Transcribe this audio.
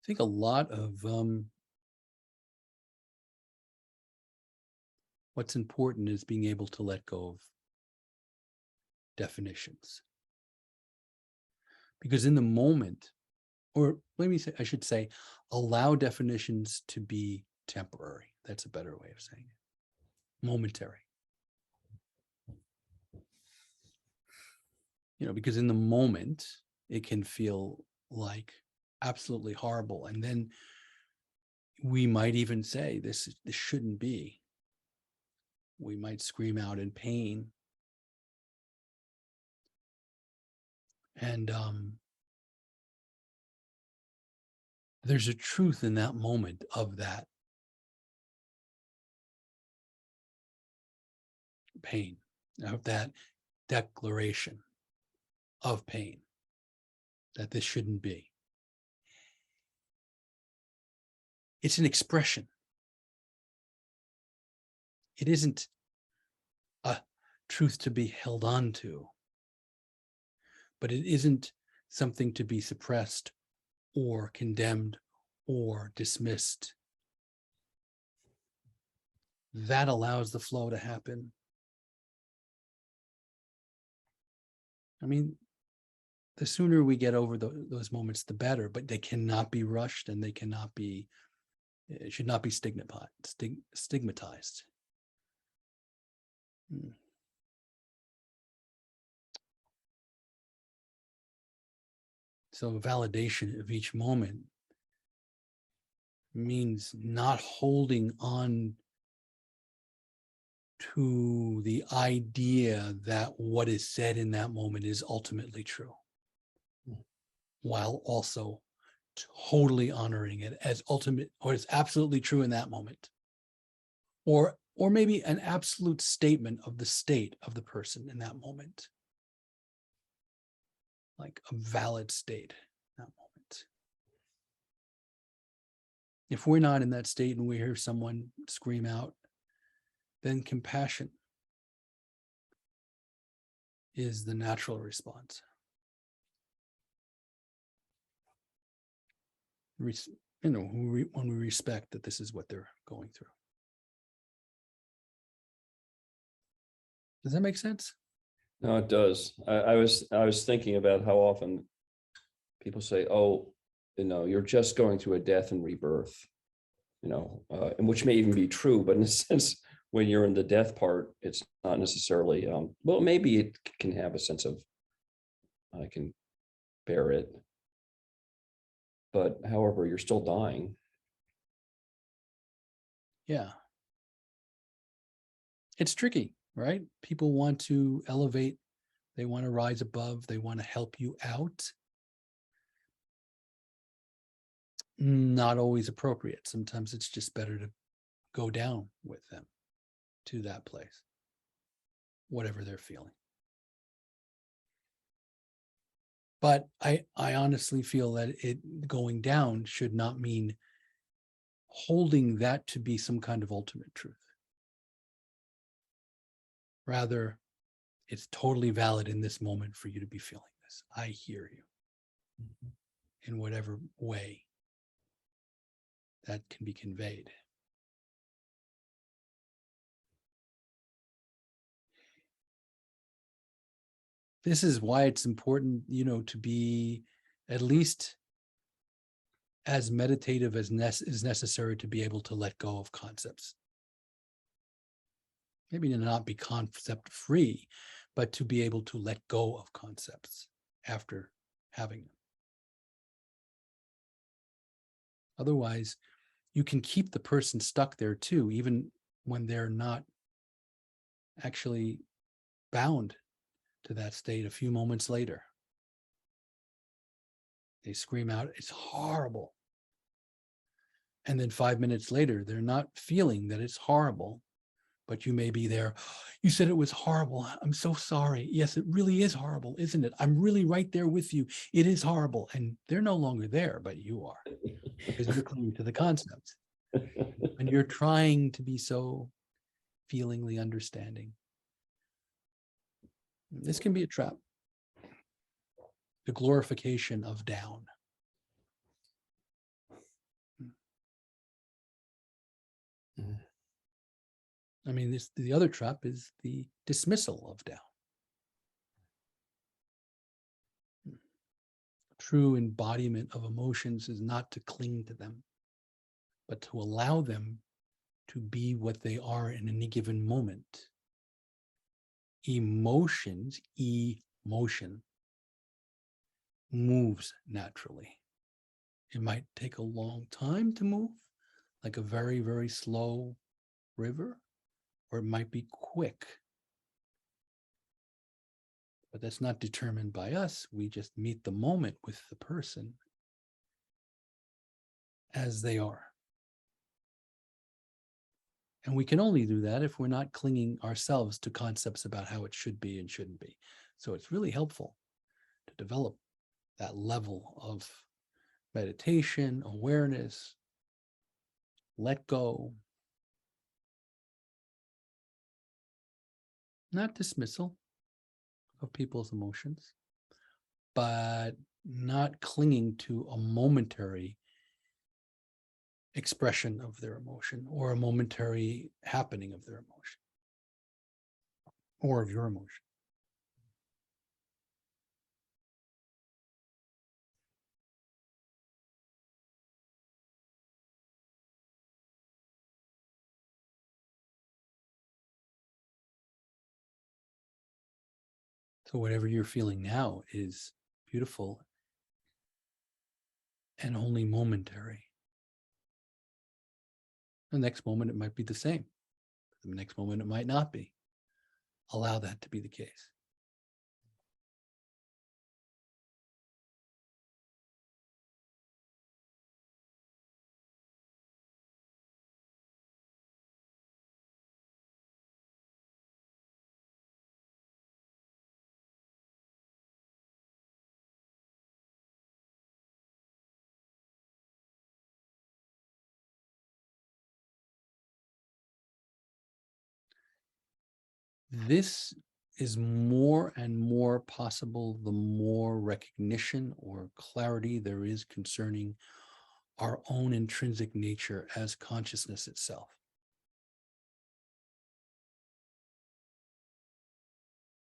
think a lot of what's important is being able to let go of definitions. Because in the moment, or let me say, I should say, allow definitions to be temporary. That's a better way of saying it. Momentary. Because in the moment, it can feel like absolutely horrible. And then we might even say, this shouldn't be. We might scream out in pain. And there's a truth in that moment of that pain, of that declaration of pain, that this shouldn't be. It's an expression. It isn't a truth to be held on to, but it isn't something to be suppressed or condemned or dismissed. That allows the flow to happen. I mean, the sooner we get over those moments, the better, but they cannot be rushed, and it should not be stigmatized. So validation of each moment means not holding on to the idea that what is said in that moment is ultimately true, while also totally honoring it as ultimate, or it's absolutely true in that moment, or maybe an absolute statement of the state of the person in that moment, like a valid state in that moment. If we're not in that state and we hear someone scream out, then compassion is the natural response. When we respect that this is what they're going through. Does that make sense? No, it does. I was thinking about how often people say, "Oh, you're just going through a death and rebirth," and which may even be true, but in a sense, when you're in the death part, it's not necessarily. Well, maybe it can have a sense of, I can bear it, but however, you're still dying. Yeah. It's tricky, right? People want to elevate. They want to rise above. They want to help you out. Not always appropriate. Sometimes it's just better to go down with them to that place, whatever they're feeling. But I honestly feel that it going down should not mean holding that to be some kind of ultimate truth. Rather, it's totally valid in this moment for you to be feeling this. I hear you in whatever way that can be conveyed. This is why it's important, to be at least as meditative as is necessary to be able to let go of concepts. Maybe to not be concept free, but to be able to let go of concepts after having them. Otherwise, you can keep the person stuck there too, even when they're not actually bound to that state a few moments later. They scream out, "It's horrible." And then 5 minutes later, they're not feeling that it's horrible, but you may be there. "You said it was horrible. I'm so sorry. Yes, it really is horrible, isn't it? I'm really right there with you. It is horrible." And they're no longer there, but you are, because you're clinging to the concept. And you're trying to be so feelingly understanding. This can be a trap. The glorification of down. I mean, the other trap is the dismissal of doubt. True embodiment of emotions is not to cling to them, but to allow them to be what they are in any given moment. Emotion moves naturally. It might take a long time to move, like a very, very slow river, or it might be quick. But that's not determined by us. We just meet the moment with the person as they are. And we can only do that if we're not clinging ourselves to concepts about how it should be and shouldn't be. So it's really helpful to develop that level of meditation, awareness, let go, not dismissal of people's emotions, but not clinging to a momentary expression of their emotion or a momentary happening of their emotion or of your emotion. So whatever you're feeling now is beautiful and only momentary. The next moment, it might be the same. The next moment, it might not be. Allow that to be the case. This is more and more possible the more recognition or clarity there is concerning our own intrinsic nature as consciousness itself.